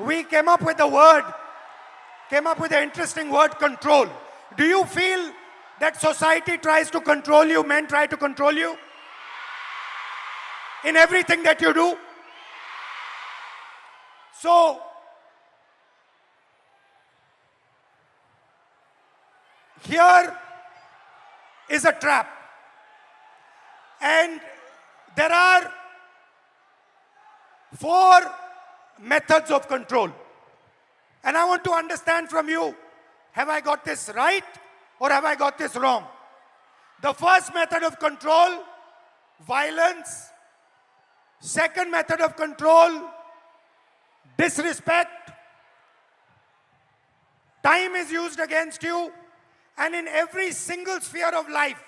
we came up with the interesting word control. Do you feel that society tries to control you, men try to control you in everything that you do? So, here is a trap. And there are 4 methods of control. And I want to understand from you, have I got this right or have I got this wrong? The first method of control, violence. Second method of control, disrespect. Time is used against you, and in every single sphere of life,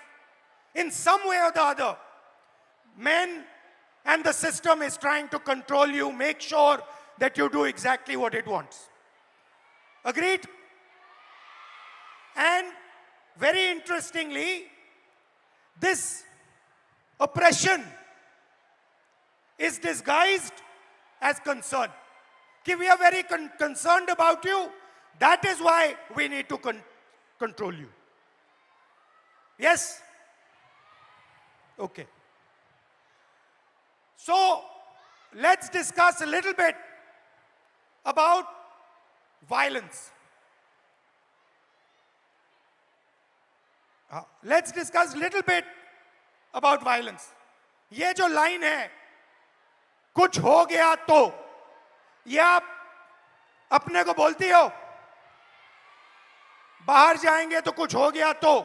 in some way or the other, men and the system is trying to control you, make sure that you do exactly what it wants. Agreed? And very interestingly, this oppression is disguised as concern. Ki we are very concerned about you. That is why we need to control you. Yes? Okay. So, let's discuss a little bit about violence. Let's discuss a little bit about violence. ये जो line है, कुछ हो गया तो, ये आप अपने को बोलती हो? बाहर जाएंगे तो कुछ हो गया तो?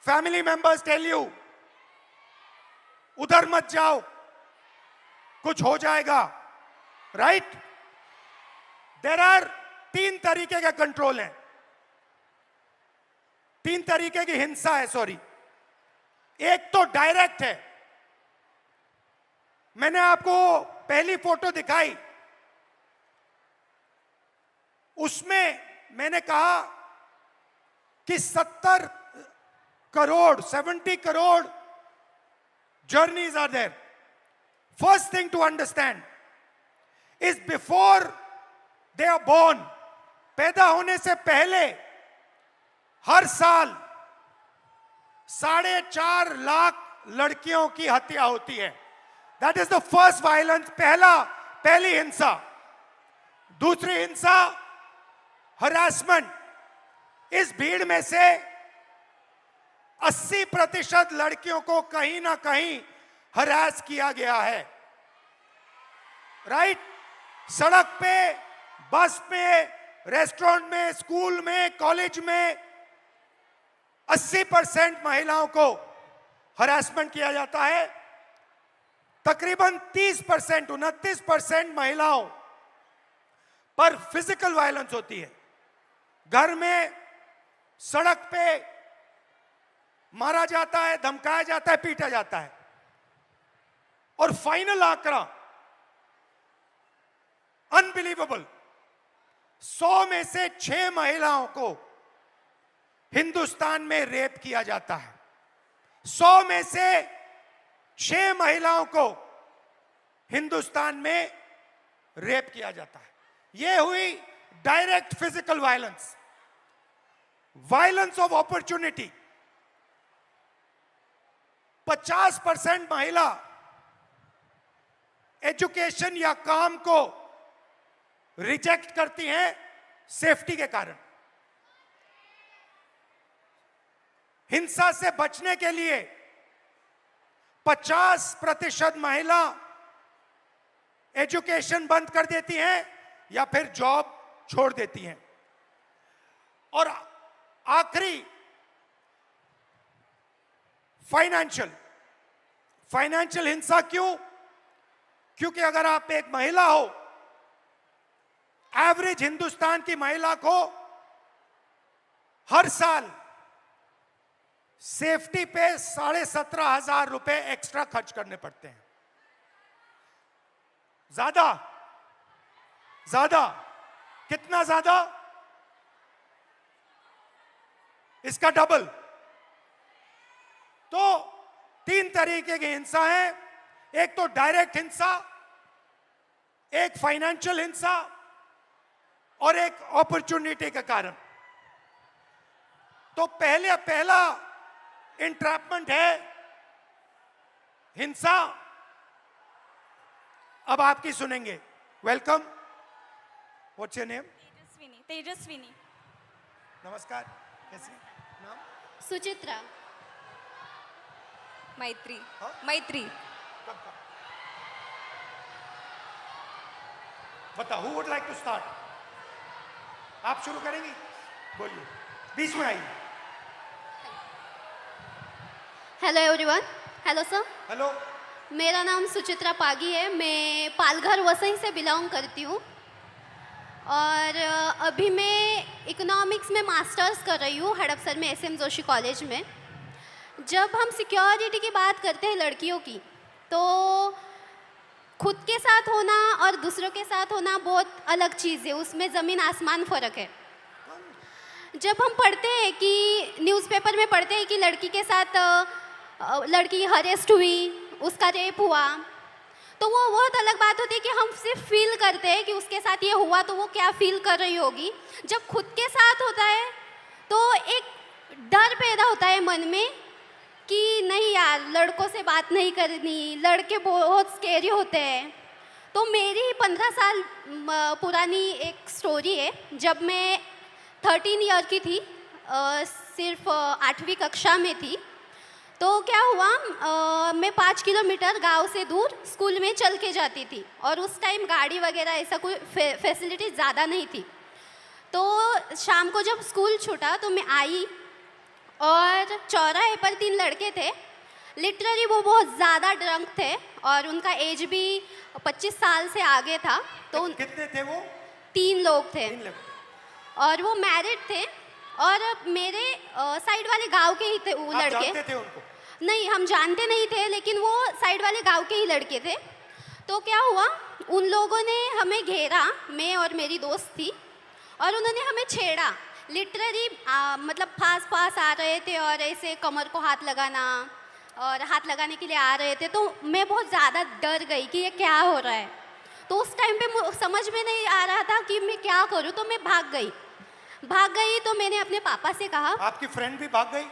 फैमिली मेंबर्स टेल यू, उधर मत जाओ, कुछ हो जाएगा, राइट? देयर आर 3 तरीके का कंट्रोल है, 3 तरीके की हिंसा है, सॉरी। एक तो डायरेक्ट है। मैंने आपको पहली फोटो दिखाई, उसमें मैंने कहा कि 70 crore journeys are there. First thing to understand is before they are born, पैदा होने से पहले हर साल 4.5 लाख लड़कियों की हत्या होती है. That is the first violence, पहली हिंसा. दूसरी हिंसा हरासमेंट. इस भीड़ में से 80% लड़कियों को कहीं ना कहीं हरास किया गया है, राइट? सड़क पे, बस में, रेस्टोरेंट में, स्कूल में, कॉलेज में 80% महिलाओं को हरासमेंट किया जाता है. तकरीबन 30%, 29% महिलाओं पर फिजिकल वायलेंस होती है. घर में, सड़क पे मारा जाता है, धमकाया जाता है, पीटा जाता है. और फाइनल आंकड़ा अनबिलीवेबल, 100 में से 6 महिलाओं को हिंदुस्तान में रेप किया जाता है. 100 में से 6 महिलाओं को हिंदुस्तान में रेप किया जाता है. यह हुई direct physical violence. Violence of opportunity, 50% महिला एजुकेशन या काम को रिजेक्ट करती हैं सेफ्टी के कारण. हिंसा से बचने के लिए 50% महिला एजुकेशन बंद कर देती हैं या फिर जॉब छोड़ देती हैं. और आखिरी फाइनेंशियल हिंसा. क्यों? क्योंकि अगर आप एक महिला हो, एवरेज हिंदुस्तान की महिला को हर साल सेफ्टी पे 17,500 रुपए एक्स्ट्रा खर्च करने पड़ते हैं. ज्यादा कितना ज्यादा? इसका डबल. तो 3 तरीके की हिंसा है. एक तो डायरेक्ट हिंसा, एक फाइनेंशियल हिंसा और एक अपॉर्चुनिटी के कारण। तो पहला इंट्रैपमेंट है हिंसा। अब आपकी सुनेंगे। Welcome. What's your name? Tejaswini. Tejaswini. नमस्कार, कैसे नाम? सुचित्रा। मैत्री। हाँ? मैत्री। कब? बताओ, who would like to start? आप शुरू करेंगी? बोलिए, बीच में आइए। Hello everyone. Hello sir. Hello. मेरा नाम सुचित्रा पागी है। मैं पालघर वसई से बिलोंग करती हूँ और अभी मैं इकोनॉमिक्स में मास्टर्स कर रही हूँ हड़पसर में SM जोशी कॉलेज में। जब हम सिक्योरिटी की बात करते हैं लड़कियों की, तो खुद के साथ होना और दूसरों के साथ होना बहुत अलग चीज़ है, उसमें ज़मीन आसमान फ़र्क है। जब हम पढ़ते हैं कि न्यूज़पेपर में पढ़ते हैं कि लड़की के साथ लड़की हरेस्ट हुई, उसका रेप हुआ, तो वो बहुत अलग बात होती है कि हम सिर्फ फील करते हैं कि उसके साथ ये हुआ तो वो क्या फील कर रही होगी। जब खुद के साथ होता है तो एक डर पैदा होता है मन में कि नहीं यार, लड़कों से बात नहीं करनी, लड़के बहुत स्केरी होते हैं। तो मेरी 15 साल पुरानी एक स्टोरी है। जब मैं 13 ईयर की थी, सिर्फ 8वीं कक्षा में थी, तो क्या हुआ, मैं 5 किलोमीटर गांव से दूर स्कूल में चल के जाती थी और उस टाइम गाड़ी वगैरह ऐसा कोई फैसिलिटी ज़्यादा नहीं थी। तो शाम को जब स्कूल छूटा तो मैं आई और चौराहे पर 3 लड़के थे। लिटरली वो बहुत ज़्यादा ड्रंक थे और उनका एज भी 25 साल से आगे था। तो कितने थे वो? 3 लोग थे 3 लोग। और वो मैरिड थे और मेरे साइड वाले गांव के ही थे वो आप लड़के। जानते थे उनको? नहीं, हम जानते नहीं थे, लेकिन वो साइड वाले गांव के ही लड़के थे। तो क्या हुआ, उन लोगों ने हमें घेरा, मैं और मेरी दोस्त थी, और उन्होंने हमें छेड़ा। लिटरली मतलब पास आ रहे थे और ऐसे कमर को हाथ लगाना और हाथ लगाने के लिए आ रहे थे। तो मैं बहुत ज़्यादा डर गई कि ये क्या हो रहा है। तो उस टाइम पे समझ में नहीं आ रहा था कि मैं क्या करूं, तो मैं भाग गई। तो मैंने अपने पापा से कहा। आपकी फ्रेंड भी भाग गई?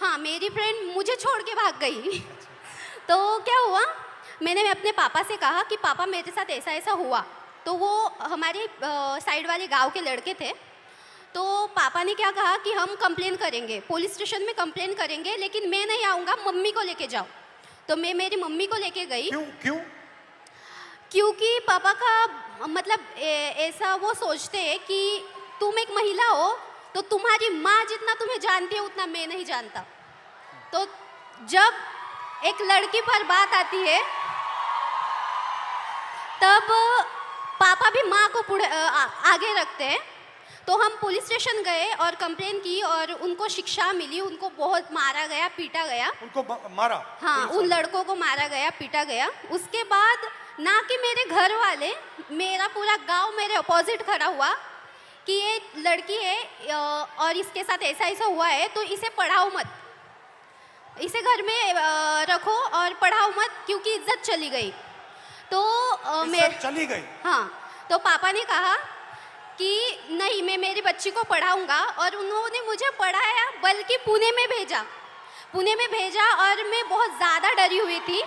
हाँ, मेरी फ्रेंड मुझे छोड़ के भाग गई। तो क्या हुआ, मैंने अपने पापा से कहा कि पापा मेरे साथ ऐसा ऐसा हुआ। तो वो हमारे साइड वाले गांव के लड़के थे। तो पापा ने क्या कहा कि हम कंप्लेन करेंगे, पुलिस स्टेशन में कंप्लेन करेंगे, लेकिन मैं नहीं आऊँगा, मम्मी को लेके जाओ। तो मैं मेरी मम्मी को लेके गई। क्यों? क्योंकि पापा का मतलब ऐसा वो सोचते हैं कि तुम एक महिला हो तो तुम्हारी माँ जितना तुम्हें जानती है उतना मैं नहीं जानता। तो जब एक लड़की पर बात आती है तब पापा भी माँ को आगे रखते हैं। तो हम पुलिस स्टेशन गए और कंप्लेन की और उनको शिक्षा मिली। उनको बहुत मारा गया, पीटा गया। उनको मारा? हाँ, उन लड़कों को मारा गया, पीटा गया। उसके बाद ना कि मेरे घर वाले, मेरा पूरा गांव मेरे अपोजिट खड़ा हुआ कि ये लड़की है और इसके साथ ऐसा ऐसा हुआ है, तो इसे पढ़ाओ मत, इसे घर में रखो और पढ़ाओ मत, क्योंकि इज्जत चली गई। तो इज्जत चली गई? हाँ। तो पापा ने कहा कि नहीं, मैं मेरी बच्ची को पढ़ाऊंगा, और उन्होंने मुझे पढ़ाया, बल्कि पुणे में भेजा। और मैं बहुत ज़्यादा डरी हुई थी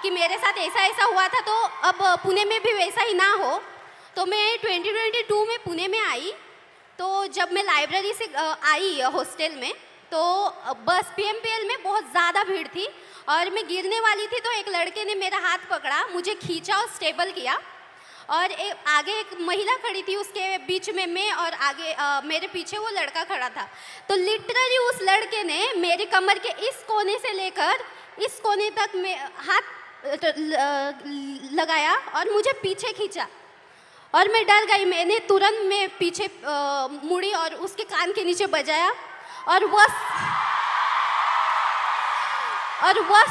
कि मेरे साथ ऐसा ऐसा हुआ था, तो अब पुणे में भी वैसा ही ना हो। तो मैं 2022 में पुणे में आई। तो जब मैं लाइब्रेरी से आई हॉस्टल में, तो बस PMPL में बहुत ज़्यादा भीड़ थी और मैं गिरने वाली थी। तो एक लड़के ने मेरा हाथ पकड़ा, मुझे खींचा और स्टेबल किया, और आगे एक महिला खड़ी थी, उसके बीच में मैं, और आगे मेरे पीछे वो लड़का खड़ा था। तो लिटरली उस लड़के ने मेरी कमर के इस कोने से लेकर इस कोने तक में हाथ लगाया और मुझे पीछे खींचा, और मैं डर गई। मैंने तुरंत में पीछे मुड़ी और उसके कान के नीचे बजाया, और वह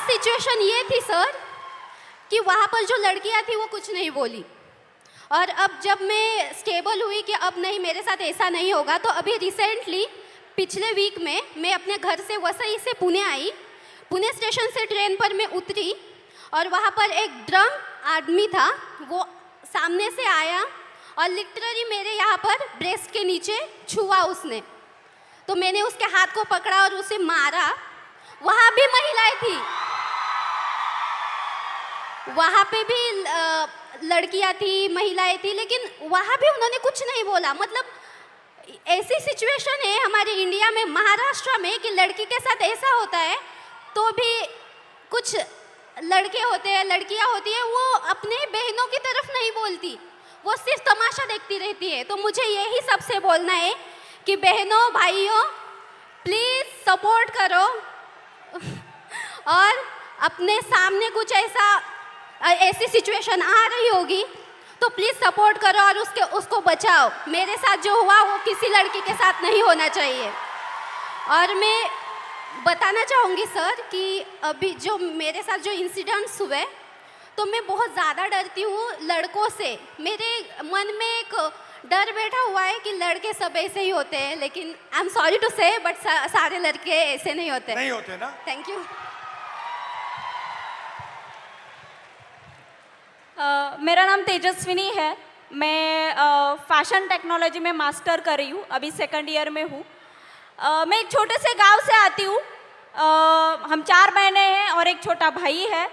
सिचुएशन ये थी सर कि वहाँ पर जो लड़कियाँ थी वो कुछ नहीं बोली। और अब जब मैं स्टेबल हुई कि अब नहीं, मेरे साथ ऐसा नहीं होगा, तो अभी रिसेंटली पिछले वीक में मैं अपने घर से वसई से पुणे आई। पुणे स्टेशन से ट्रेन पर मैं उतरी और वहाँ पर एक ड्रंक आदमी था, वो सामने से आया और लिटरली मेरे यहाँ पर ब्रेस्ट के नीचे छुआ उसने। तो मैंने उसके हाथ को पकड़ा और उसे मारा। वहाँ भी महिलाएं थी, वहाँ पे भी लड़कियाँ थी, महिलाएं थी, लेकिन वहाँ भी उन्होंने कुछ नहीं बोला। मतलब ऐसी सिचुएशन है हमारे इंडिया में, महाराष्ट्र में, कि लड़की के साथ ऐसा होता है तो भी कुछ लड़के होते हैं, लड़कियाँ होती है, वो अपने बहनों की तरफ नहीं बोलती, वो सिर्फ तमाशा देखती रहती है। तो मुझे यही सबसे बोलना है कि बहनों भाइयों प्लीज़ सपोर्ट करो और अपने सामने कुछ ऐसी सिचुएशन आ रही होगी तो प्लीज़ सपोर्ट करो और उसको बचाओ। मेरे साथ जो हुआ वो किसी लड़की के साथ नहीं होना चाहिए। और मैं बताना चाहूँगी सर कि अभी जो मेरे साथ जो इंसिडेंट्स हुए, तो मैं बहुत ज़्यादा डरती हूँ लड़कों से। मेरे मन में एक डर बैठा हुआ है कि लड़के सब ऐसे ही होते हैं, लेकिन आई एम सॉरी टू से बट सारे लड़के ऐसे नहीं होते ना। Thank you. मेरा नाम तेजस्विनी है। मैं फैशन टेक्नोलॉजी में मास्टर कर रही हूँ, अभी 2nd ईयर में हूँ। मैं एक छोटे से गांव से आती हूँ। हम 4 बहनें हैं और एक छोटा भाई है।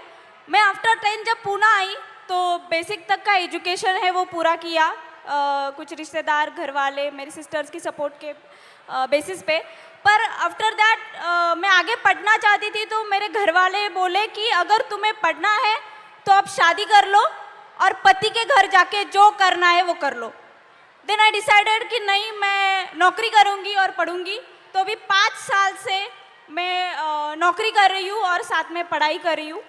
मैं आफ्टर 10 जब पूना आई तो बेसिक तक का एजुकेशन है वो पूरा किया। कुछ रिश्तेदार, घर वाले, मेरी सिस्टर्स की सपोर्ट के बेसिस पे। पर आफ्टर दैट मैं आगे पढ़ना चाहती थी, तो मेरे घर वाले बोले कि अगर तुम्हें पढ़ना है तो अब शादी कर लो और पति के घर जाके जो करना है वो कर लो। देन आई डिसाइडेड कि नहीं, मैं नौकरी करूँगी और पढ़ूँगी। तो अभी 5 साल से मैं नौकरी कर रही हूँ और साथ में पढ़ाई कर रही हूँ।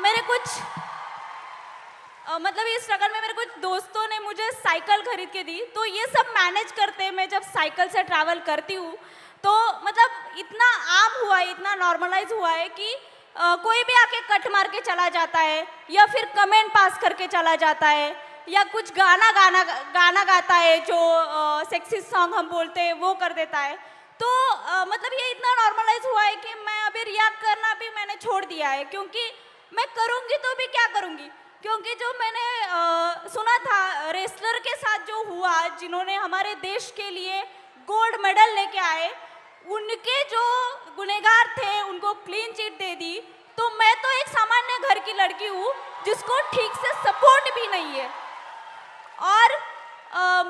मेरे कुछ मतलब इस स्ट्रगल में मेरे कुछ दोस्तों ने मुझे साइकिल खरीद के दी, तो ये सब मैनेज करते मैं जब साइकिल से ट्रैवल करती हूँ तो मतलब इतना आम हुआ है, इतना नॉर्मलाइज हुआ है कि कोई भी आके कट मार के चला जाता है या फिर कमेंट पास करके चला जाता है या कुछ गाना गाता है जो सेक्सी सॉन्ग हम बोलते हैं वो कर देता है। तो मतलब ये इतना नॉर्मलाइज हुआ है कि मैं अभी रिएक्ट करना भी मैंने छोड़ दिया है, क्योंकि मैं करूँगी तो भी क्या करूँगी। क्योंकि जो मैंने सुना था रेसलर के साथ जो हुआ, जिन्होंने हमारे देश के लिए गोल्ड मेडल लेके आए, उनके जो गुनहगार थे उनको क्लीन चिट दे दी। तो मैं तो एक सामान्य घर की लड़की हूँ जिसको ठीक से सपोर्ट भी नहीं है। और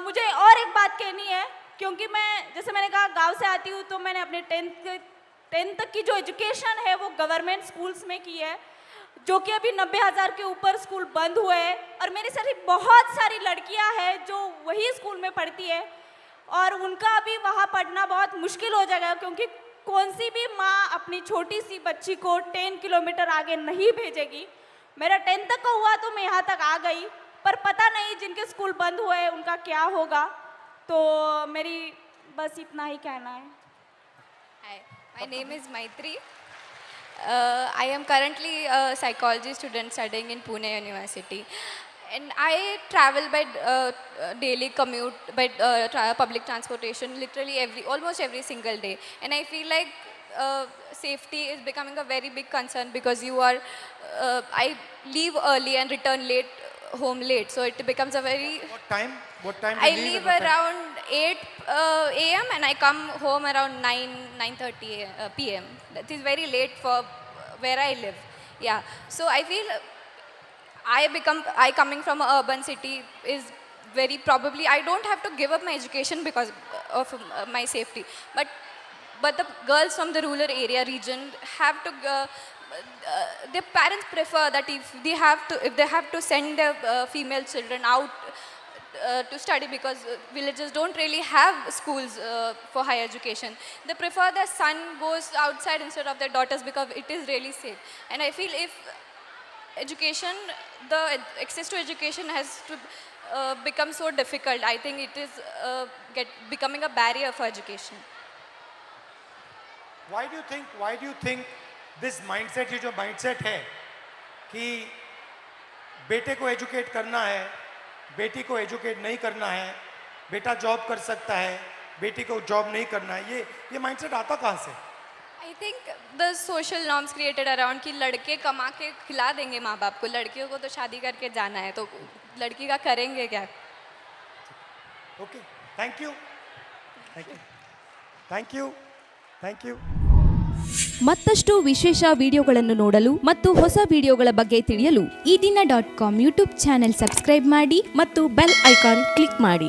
मुझे और एक बात कहनी है, क्योंकि मैं जैसे मैंने कहा गांव से आती हूँ, तो मैंने अपने 10th तक की जो एजुकेशन है वो गवर्नमेंट स्कूल्स में की है, जो कि अभी 90,000 के ऊपर स्कूल बंद हुए हैं। और मेरी सारी बहुत सारी लड़कियां हैं जो वही स्कूल में पढ़ती है और उनका अभी वहाँ पढ़ना बहुत मुश्किल हो जाएगा, क्योंकि कौन सी भी माँ अपनी छोटी सी बच्ची को 10 किलोमीटर आगे नहीं भेजेगी। मेरा 10th तक का हुआ तो मैं यहाँ तक आ गई, पर पता नहीं जिनके स्कूल बंद हुए उनका क्या होगा। तो मेरी बस इतना ही कहना है। Hi, my name is Maitri. I am currently a psychology student studying in Pune University. And I travel by daily commute by public transportation literally almost every single day. And I feel like safety is becoming a very big concern because I leave early and return home late. So it becomes a very... What time do I you leave? leave around 8 a.m. and I come home around 9:30 p.m. That is very late for where I live. Yeah. So I feel I coming from an urban city is very probably I don't have to give up my education because of my safety. But the girls from the rural area region have to their parents prefer that if they have to send their female children out to study, because villages don't really have schools for higher education. They prefer their son goes outside instead of their daughters because it is really safe. And I feel if education, the access to education has to become so difficult, I think it is becoming a barrier for education. Why do you think this mindset, ये जो mindset है कि बेटे को educate करना है, बेटी को एजुकेट नहीं करना है, बेटा जॉब कर सकता है, बेटी को जॉब नहीं करना है, ये माइंडसेट आता कहाँ से? I think the social norms created around कि लड़के कमा के खिला देंगे माँ बाप को, लड़कियों को तो शादी करके जाना है, तो लड़की का करेंगे क्या? Okay, thank you, thank you, thank you, thank you. ಮತ್ತಷ್ಟು ವಿಶೇಷ ವಿಡಿಯೋಗಳನ್ನು ನೋಡಲು ಮತ್ತು ಹೊಸ ವಿಡಿಯೋಗಳ ಬಗ್ಗೆ ತಿಳಿಯಲು ಈ ದಿನ .com ಯೂಟ್ಯೂಬ್ ಚಾನೆಲ್ ಸಬ್ಸ್ಕ್ರೈಬ್ ಮಾಡಿ ಮತ್ತು ಬೆಲ್ ಐಕಾನ್ ಕ್ಲಿಕ್ ಮಾಡಿ.